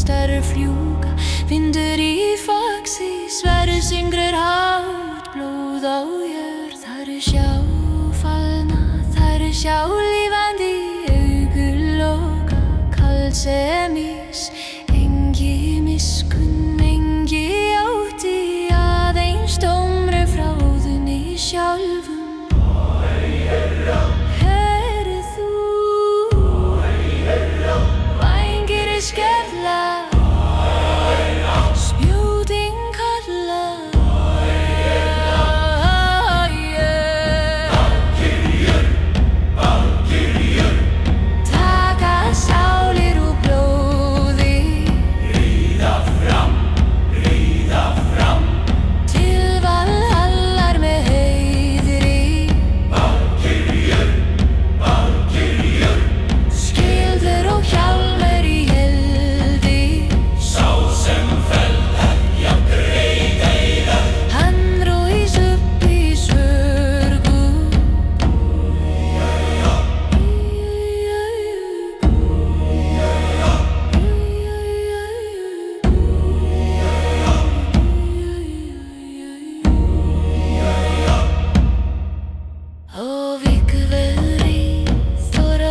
stærri fljúga, vindur í faxi, sverri syngrir hátt, blóð á jörð. Þar sjáfalna, þar sjá lífandi augu loka, kald sem ís, engi miskunn, engi ótti, aðeins dómur frá óðunni sjálfum. Skella, spjótin kalla, Valkyrjur, taka sálir úr blóði, ríða fram, til Valhallar með heiðri. Valkyrjur, skildur og hjálmur í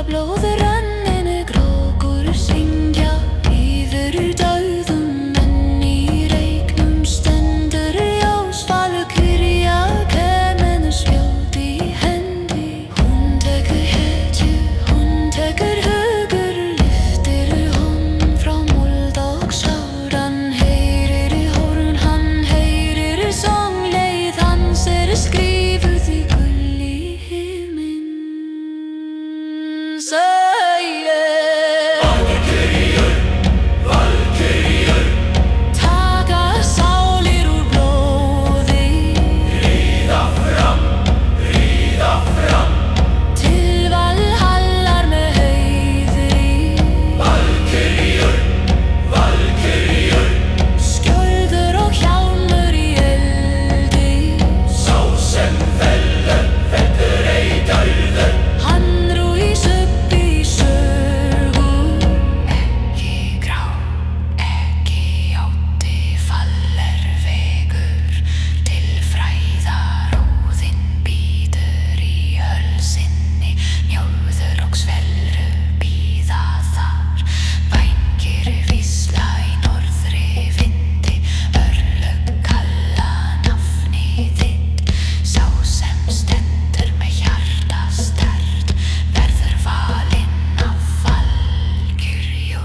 blóður ranninu krókur syngja, yfir dauðum en í reyknum stendur ljós. Valkyrja kemur spjót í hendi, hún tekur hetju, hún tekur hugur, lyftir honum frá mold og sár. Hann heyrir horn, hann heyrir songleið hans skrifuð í gull í himinn. Valkyrjur, taka sálir úr blóði, ríða fram, til Valhallar með heiðri. Valkyrjur, skjöldur og hjálmur í eldi, sá sem fellur ei dauður. Hann rís upp í sögu, ekki grá, ekki ótti, faller vegur til fræðar. Óðinn bítur í hölsinni, mjóður og svelru bíða þar. Vængir hvísla í norðri vindi, örlög kalla nafni þitt. Sá sem stendur með hjarta sterkt, verður valinn af Valkyrju.